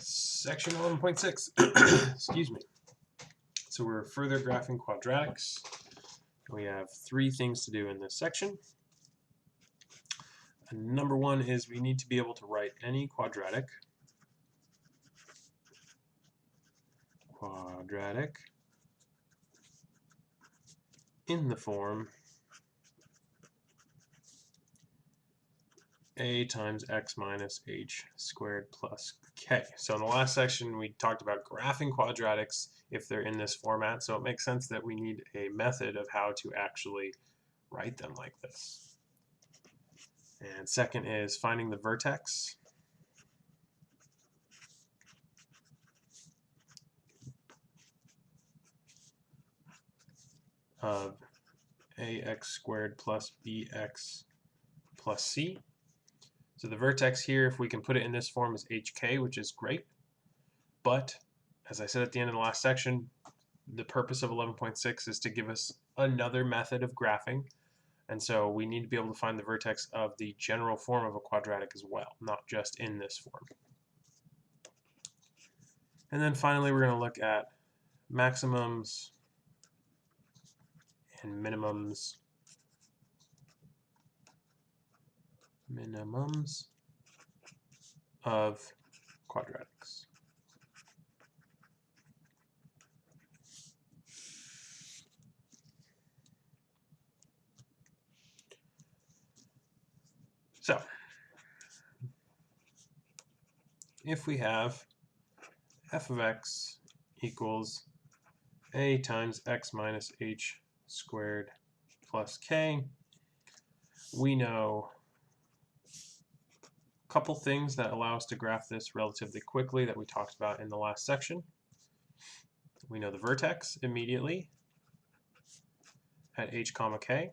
Section 11.6. Excuse me. So we're further graphing quadratics. We have three things to do in this section. And number one is we need to be able to write any quadratic in the form a times x minus h squared plus k. So in the last section we talked about graphing quadratics if they're in this format, so it makes sense that we need a method of how to actually write them like this. And second is finding the vertex of ax squared plus bx plus c. So the vertex here, if we can put it in this form, is hk, which is great. But, as I said at the end of the last section, the purpose of 11.6 is to give us another method of graphing. And so we need to be able to find the vertex of the general form of a quadratic as well, not just in this form. And then finally, we're going to look at maximums and minimums of quadratics. So, if we have f of x equals a times x minus h squared plus k, we know a couple things that allow us to graph this relatively quickly that we talked about in the last section. We know the vertex immediately at h comma k.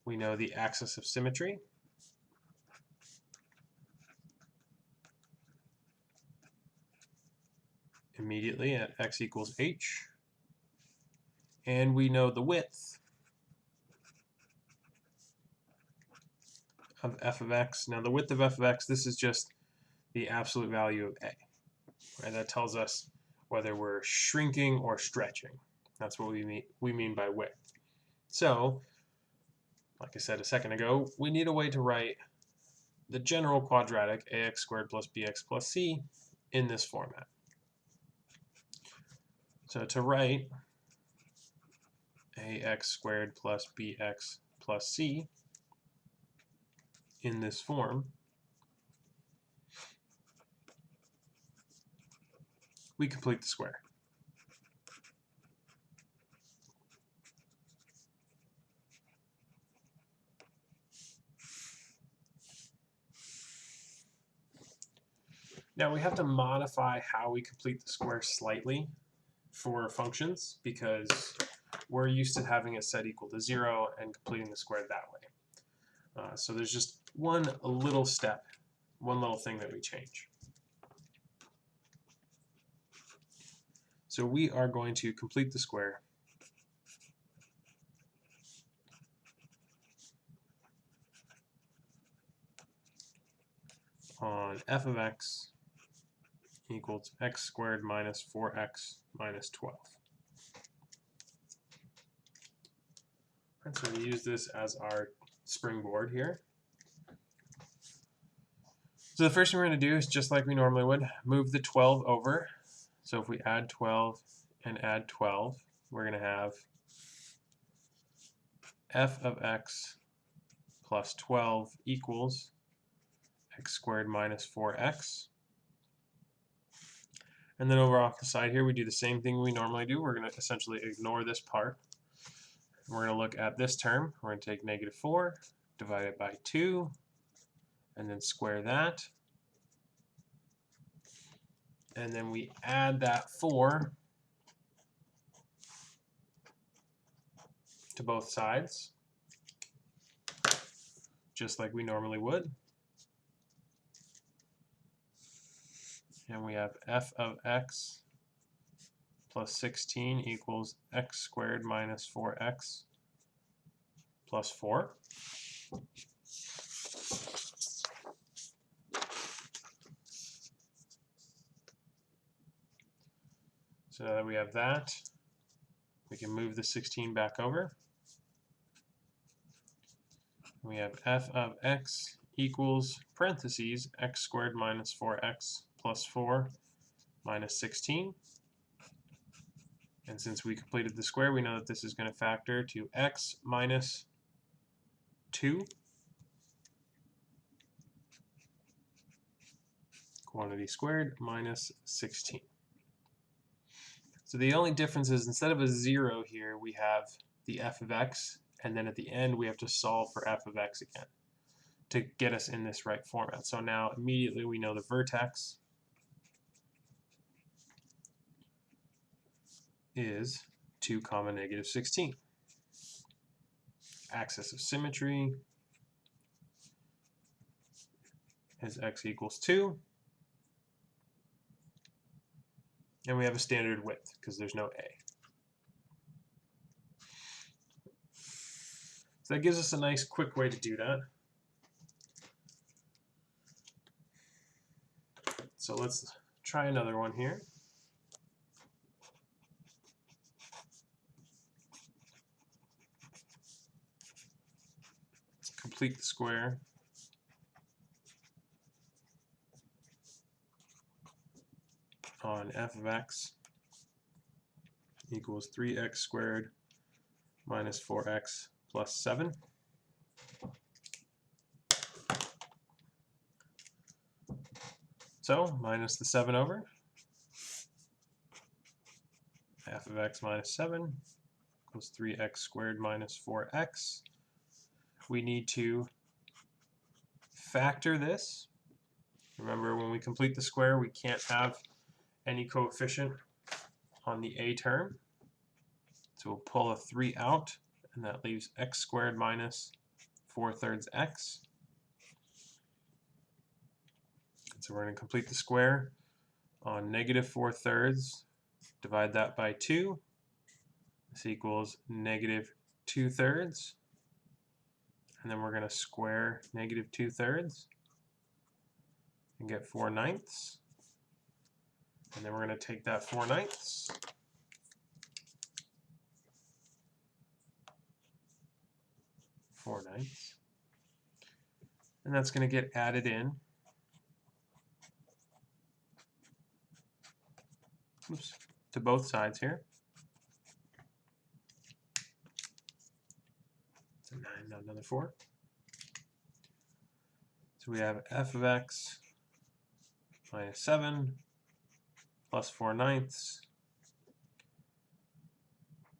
We know the axis of symmetry. Immediately at x equals h. And we know the width of f of x. Now the width of f of x, this is just the absolute value of a. Right? That tells us whether we're shrinking or stretching. That's what we mean by width. So, like I said a second ago, we need a way to write the general quadratic ax squared plus bx plus c in this format. So to write ax squared plus bx plus c in this form, we complete the square. Now we have to modify how we complete the square slightly for functions because we're used to having it set equal to 0 and completing the square that way. So there's just one little step, one little thing that we change. So we are going to complete the square on f of x equals x squared minus 4x minus 12. And so we use this as our springboard here. So the first thing we're going to do is, just like we normally would, move the 12 over. So if we add 12 and add 12, we're going to have f of x plus 12 equals x squared minus 4x. And then over off the side here, we do the same thing we normally do. We're going to essentially ignore this part. We're going to look at this term. We're going to take negative 4, divide it by 2, and then square that. And then we add that 4 to both sides, just like we normally would. And we have f of x plus 16 equals x squared minus 4x plus 4. So now that we have that, we can move the 16 back over. We have f of x equals parentheses x squared minus 4x plus 4 minus 16. And since we completed the square, we know that this is going to factor to x minus 2 quantity squared minus 16. So the only difference is instead of a 0 here, we have the f of x, and then at the end we have to solve for f of x again to get us in this right format. So now immediately we know the vertex is 2 comma negative 16. Axis of symmetry is x equals 2. And we have a standard width because there's no a. So that gives us a nice quick way to do that. So let's try another one here. Let's complete the square. On f of x equals 3x squared minus 4x plus 7. So minus the 7 over. F of x minus 7 equals 3x squared minus 4x. We need to factor this. Remember, when we complete the square, we can't have any coefficient on the a term. So we'll pull a 3 out, and that leaves x squared minus 4/3 x. So we're going to complete the square on negative 4/3. Divide that by 2. This equals negative 2/3. And then we're going to square negative 2/3 and get 4/9. And then we're going to take that 4/9. And that's going to get added in. Oops, to both sides here. It's a 9, not another 4. So we have f of x minus 7 plus 4/9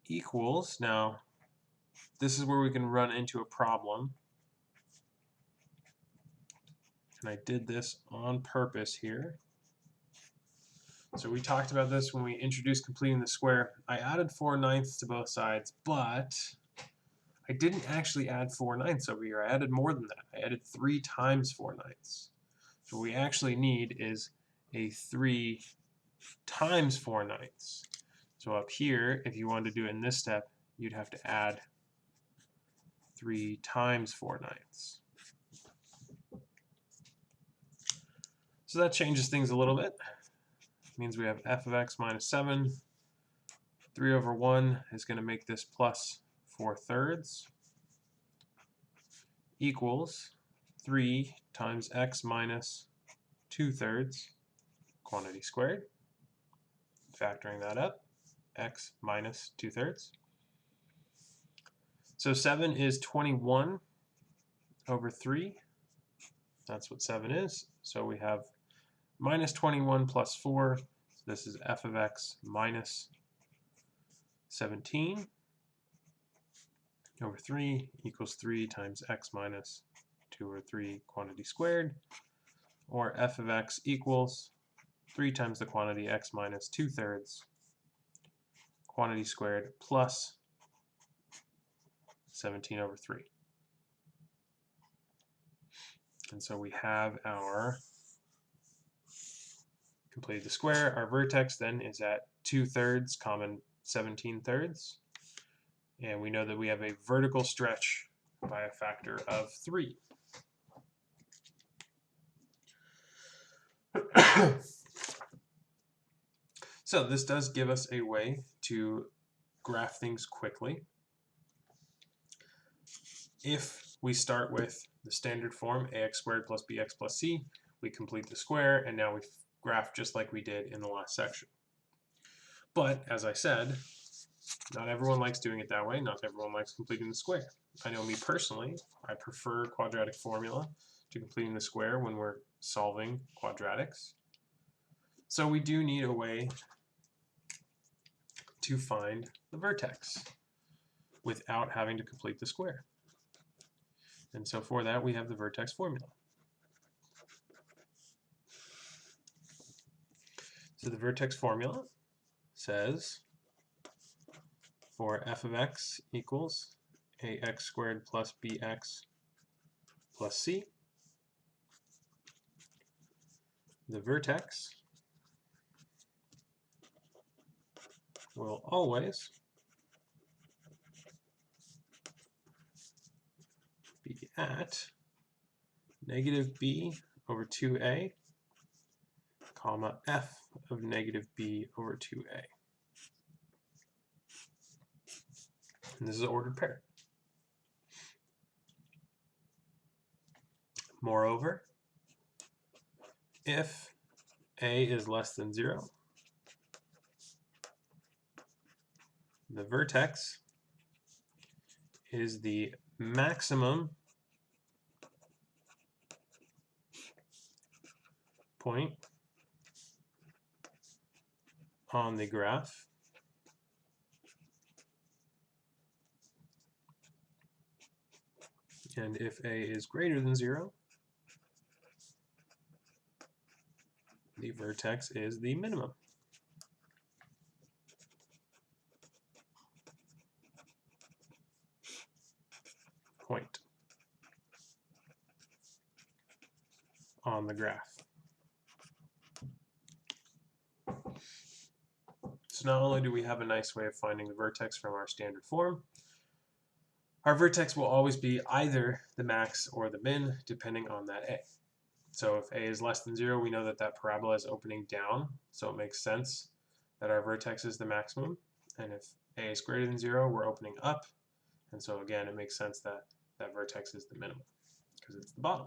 equals, now this is where we can run into a problem. And I did this on purpose here. So we talked about this when we introduced completing the square. I added 4/9 to both sides, but I didn't actually add 4/9 over here. I added more than that. I added 3 times 4/9. So what we actually need is a 3 times 4/9. So up here, if you wanted to do it in this step, you'd have to add 3 times 4/9. So that changes things a little bit. It means we have f of x minus 7. 3 over 1 is going to make this plus 4/3 equals 3 times x minus 2/3 quantity squared. Factoring that up, x minus 2/3. So 7 is 21 over 3. That's what 7 is. So we have minus 21 plus 4. So this is f of x minus 17 over 3 equals 3 times x minus 2 over 3 quantity squared. Or f of x equals 3 times the quantity x minus 2/3 quantity squared plus 17 over 3. And so we have our completed the square. Our vertex then is at 2/3 common 17/3. And we know that we have a vertical stretch by a factor of 3. So this does give us a way to graph things quickly. If we start with the standard form, ax squared plus bx plus c, we complete the square, and now we graph just like we did in the last section. But, as I said, not everyone likes doing it that way. Not everyone likes completing the square. I know me personally, I prefer quadratic formula to completing the square when we're solving quadratics. So we do need a way to find the vertex without having to complete the square. And so for that, we have the vertex formula. So the vertex formula says for f of x equals ax squared plus bx plus c, the vertex will always be at negative b over 2a, comma f of negative b over 2a. And this is an ordered pair. Moreover, if a is less than 0, the vertex is the maximum point on the graph and if a is greater than 0, the vertex is the minimum point on the graph. So not only do we have a nice way of finding the vertex from our standard form, our vertex will always be either the max or the min, depending on that a. So if a is less than 0, we know that that parabola is opening down, so it makes sense that our vertex is the maximum. And if a is greater than 0, we're opening up, and so again, it makes sense that that vertex is the minimum, because it's the bottom.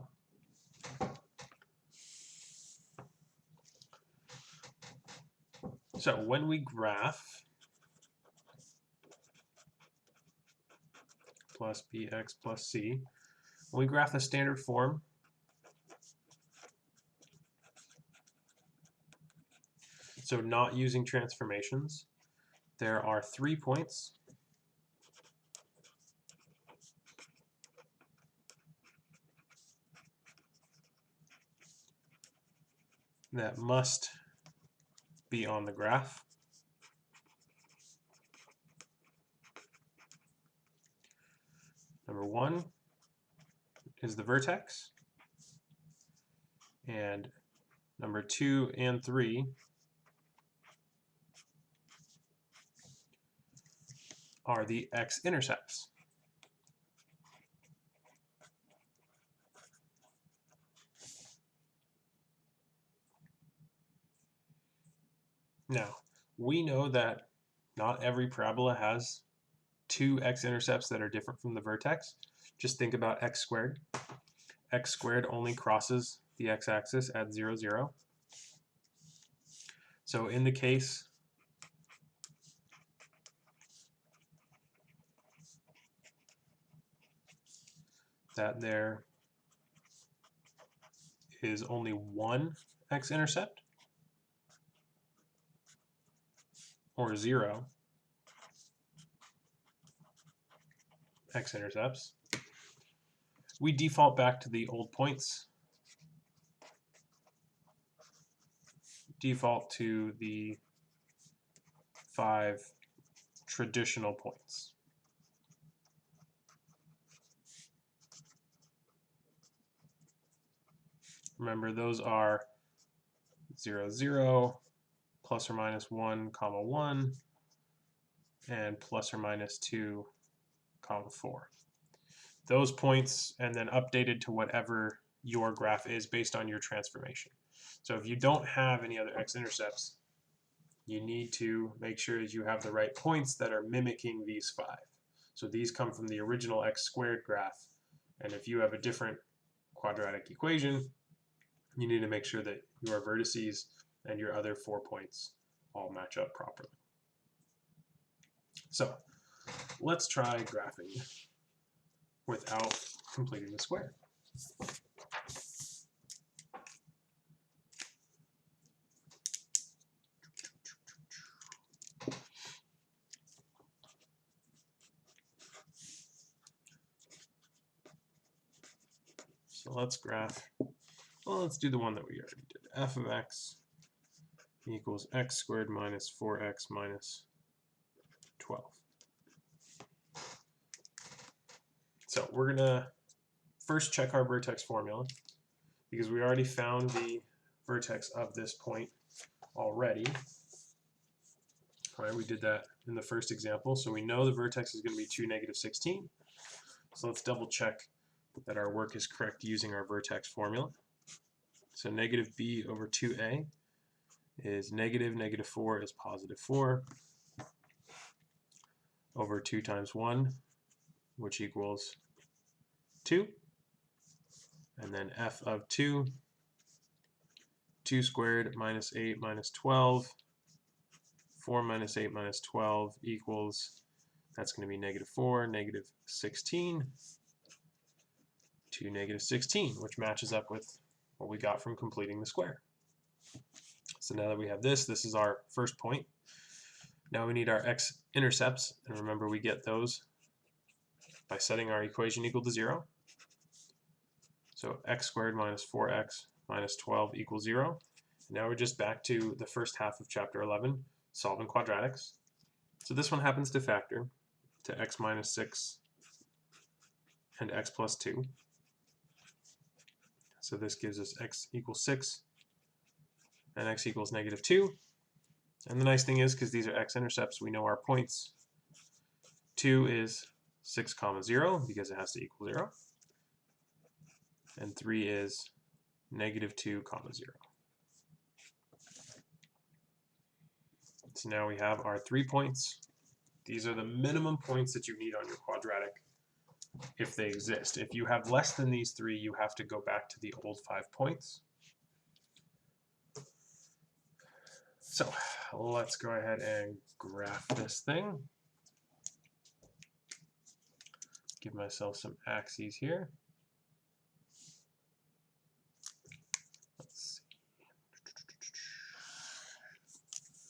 So when we graph plus bx plus c, when we graph the standard form, so not using transformations, there are 3 points that must be on the graph. Number 1 is the vertex, and number 2 and 3 are the X-intercepts. Now, we know that not every parabola has 2 X-intercepts that are different from the vertex. Just think about x squared. X squared only crosses the x-axis at 0, 0. So in the case that there is only one X-intercept, or 0 X-intercepts, we default back to the old points, default to the 5 traditional points. Remember, those are 0, 0, plus or minus 1, comma 1, and plus or minus 2, comma 4. Those points, and then updated to whatever your graph is based on your transformation. So if you don't have any other x-intercepts, you need to make sure that you have the right points that are mimicking these 5. So these come from the original x squared graph, and if you have a different quadratic equation, you need to make sure that your vertices and your other 4 points all match up properly. So let's try graphing without completing the square. So let's graph, well, let's do the one that we already did. F of x equals x squared minus 4x minus 12. So we're going to first check our vertex formula, because we already found the vertex of this point already. All right, we did that in the first example, so we know the vertex is going to be 2, negative 16. So let's double check that our work is correct using our vertex formula. So negative b over 2a is negative, negative 4 is positive 4, over 2 times 1, which equals 2. And then f of 2, 2 squared minus 8 minus 12, 4 minus 8 minus 12 equals, that's going to be negative 4, negative 16, to negative 16, which matches up with what we got from completing the square. So now that we have this, this is our first point. Now we need our x-intercepts, and remember we get those by setting our equation equal to 0. So x squared minus 4x minus 12 equals 0. And now we're just back to the first half of chapter 11, solving quadratics. So this one happens to factor to x minus 6 and x plus 2. So this gives us x equals 6 and x equals negative 2. And the nice thing is, because these are x-intercepts, we know our points. 2 is 6, 0, because it has to equal 0. And 3 is negative 2, 0. So now we have our 3 points. These are the minimum points that you need on your quadratic if they exist. If you have less than these 3, you have to go back to the old 5 points. So let's go ahead and graph this thing. Give myself some axes here. Let's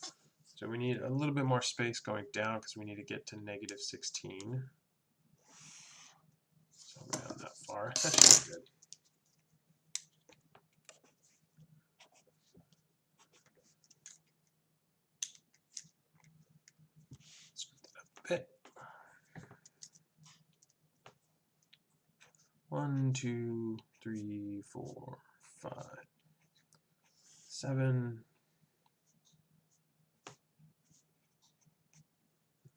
see. So we need a little bit more space going down because we need to get to negative 16. So I'll go down that far. That should be good. Scoot that up a bit. 1, 2, 3, 4, 5, 7.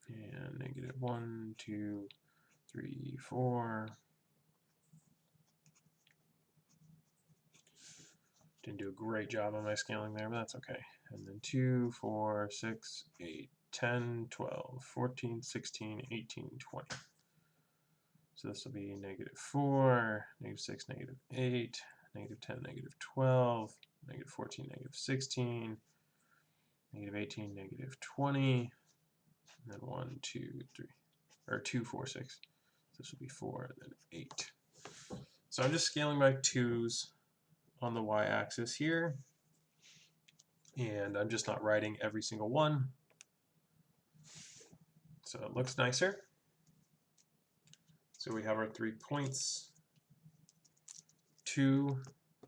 And negative 1, 2, 3, 4. Didn't do a great job on my scaling there, but that's okay. And then 2, 4, 6, 8, 10, 12, 14, 16, 18, 20. So this will be negative 4, negative 6, negative 8, negative 10, negative 12, negative 14, negative 16, negative 18, negative 20, and then 1, 2, 3, or 2, 4, 6. So this will be 4, and then 8. So I'm just scaling by 2s on the y-axis here, and I'm just not writing every single one. So it looks nicer. So we have our 3 points, 2,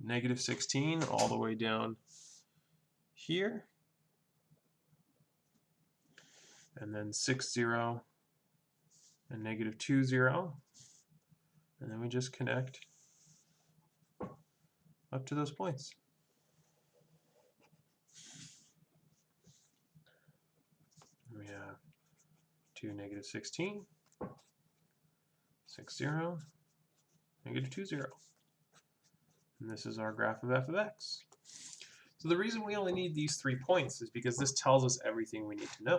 negative 16, all the way down here, and then 6, 0, and negative 2, 0, and then we just connect up to those points. We have 2, negative 16, 6, 0, negative 2, 0. And this is our graph of f of x. So the reason we only need these 3 points is because this tells us everything we need to know.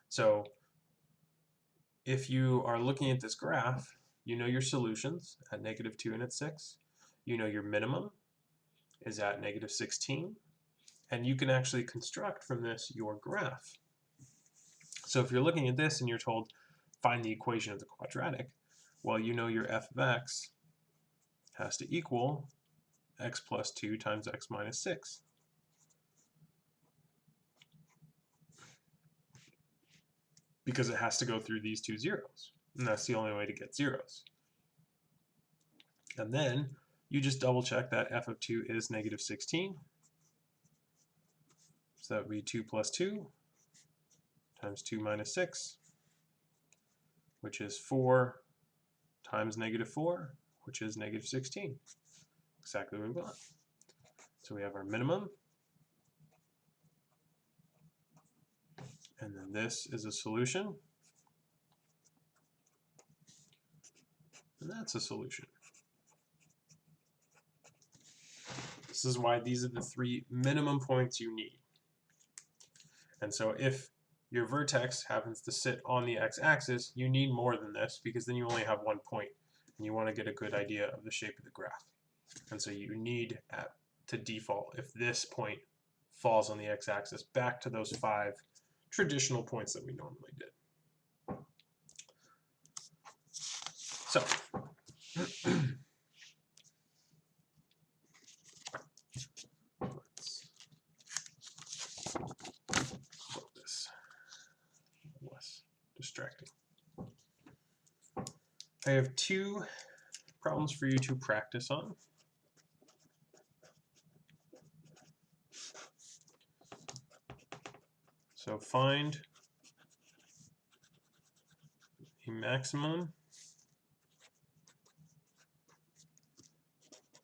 So if you are looking at this graph, you know your solutions at -2 and at 6. You know your minimum is at -16. And you can actually construct from this your graph. So if you're looking at this and you're told, find the equation of the quadratic, well, you know your f of x has to equal x plus 2 times x minus 6. Because it has to go through these two zeros. And that's the only way to get zeros. And then you just double check that f of 2 is -16. So that would be 2 plus 2 times 2 minus 6, which is 4 times -4, which is -16. Exactly what we want. So we have our minimum. And then this is a solution. And that's a solution. This is why these are the 3 minimum points you need. And so if your vertex happens to sit on the x-axis, you need more than this because then you only have 1 point and you want to get a good idea of the shape of the graph. And so you need to default, if this point falls on the x-axis, back to those 5 traditional points that we normally did. So let's put this less distracting. I have 2 problems for you to practice on. So find a maximum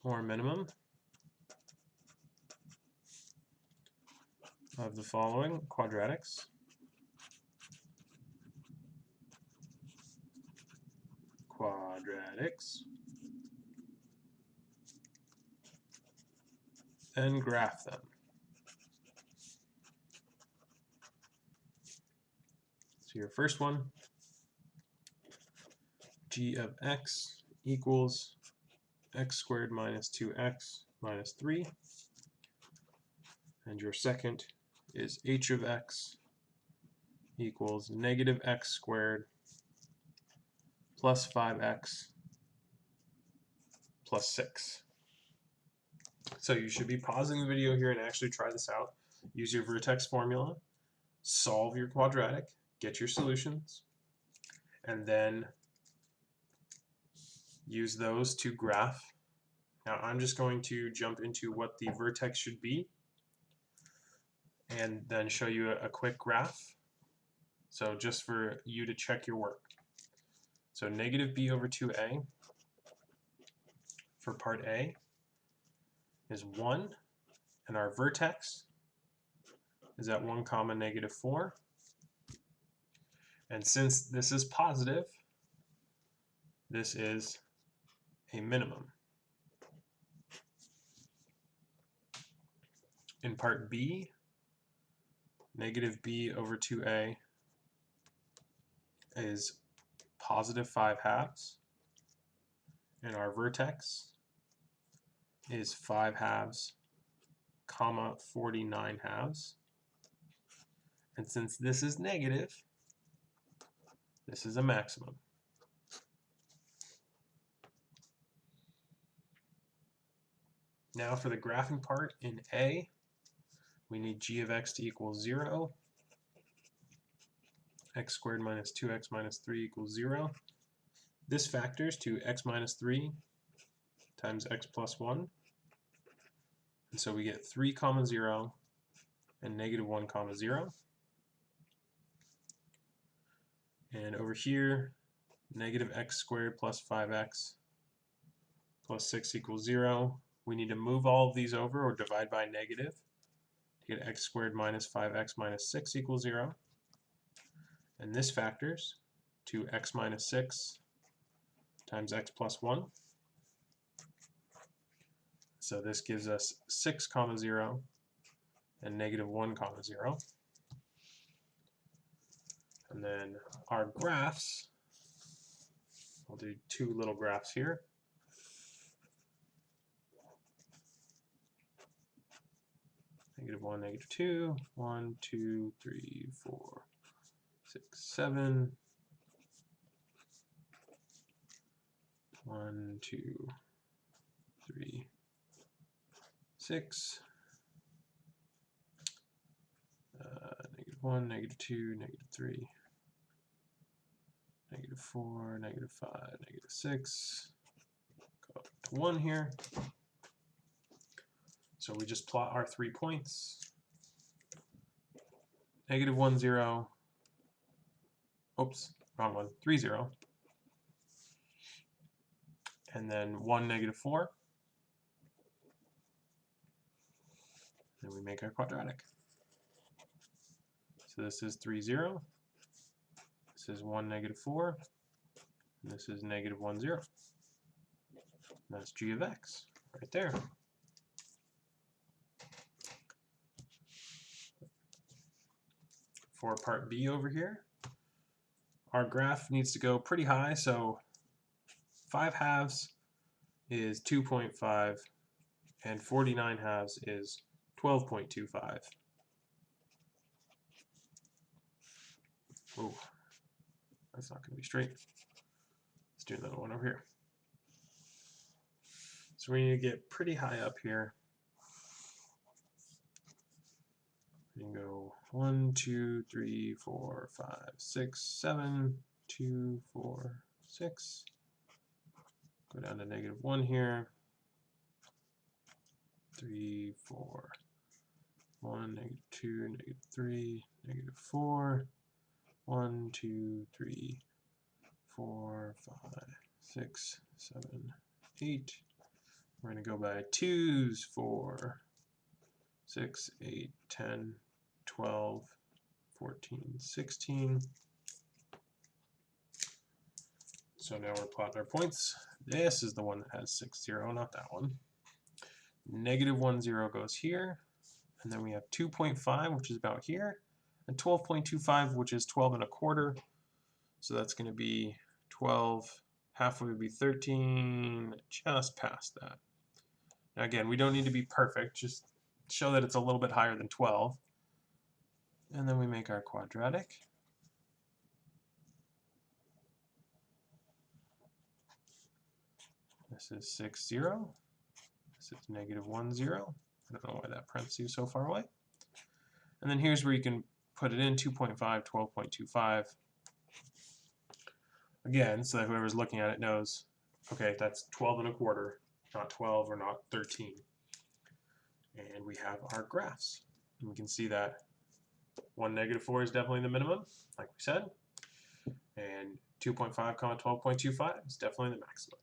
or minimum of the following quadratics. And graph them. So your first one, g of x equals x squared minus 2x minus 3. And your second is h of x equals -x squared plus 5x plus 6. So you should be pausing the video here and actually try this out. Use your vertex formula, solve your quadratic, get your solutions, and then use those to graph. Now I'm just going to jump into what the vertex should be and then show you a quick graph. So just for you to check your work. So -b over 2a for part A is 1, and our vertex is at 1, -4. And since this is positive, this is a minimum. In part B, -b over 2a is positive 5/2, and our vertex is 5/2, 49/2. And since this is negative, this is a maximum. Now for the graphing part in A, we need g of x to equal 0. X squared minus 2x minus 3 equals 0. This factors to x minus 3 times x plus 1. And so we get 3, 0 and -1, 0. And over here, -x squared plus 5x plus 6 equals 0. We need to move all of these over or divide by negative to get x squared minus 5x minus 6 equals 0. And this factors to x minus 6 times x plus 1. So this gives us 6, 0, and -1, 0. And then our graphs, we'll do 2 little graphs here. -1, -2, 1, 2, 3, 4, 6, 7. 1, 2, 3, 6. -1, -2, -3, -4, -5, -6. Go up to 1 here. So we just plot our 3 points. -1, 0. Oops, wrong one. 3, 0. And then 1, -4. Then we make our quadratic. So this is 3, 0. This is 1, -4. And this is -1, 0. And that's g of x right there. For part B over here, our graph needs to go pretty high, so 5 halves is 2.5, and 49 halves is 12.25. Oh, that's not going to be straight. Let's do another one over here. So we need to get pretty high up here. We can go 1, 2, 3, 4, 5, 6, 7, 2, 4, 6. Go down to -1 here. 3, 4, 1, -2, -3, -4. 1, 2, 3, 4, 5, 6, 7, 8. We're going to go by 2s, 4, 6, 8, 10, 12, 14, 16. So now we're plotting our points. This is the one that has 6, 0, not that one. -1, 0 goes here. And then we have 2.5, which is about here. And 12.25, which is 12 1/4. So that's going to be 12. Halfway would be 13. Just past that. Now again, we don't need to be perfect. Just show that it's a little bit higher than 12. And then we make our quadratic. This is 6, 0. This is -1, 0. I don't know why that parentheses is so far away. And then here's where you can put it in, 2.5, 12.25. Again, so that whoever's looking at it knows, okay, that's 12 1/4, not 12 or not 13. And we have our graphs. And we can see that 1, -4 is definitely the minimum, like we said. And 2.5, 12.25 is definitely the maximum.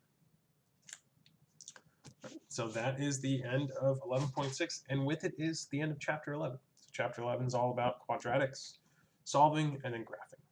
So that is the end of 11.6, and with it is the end of Chapter 11. So Chapter 11 is all about quadratics, solving, and then graphing.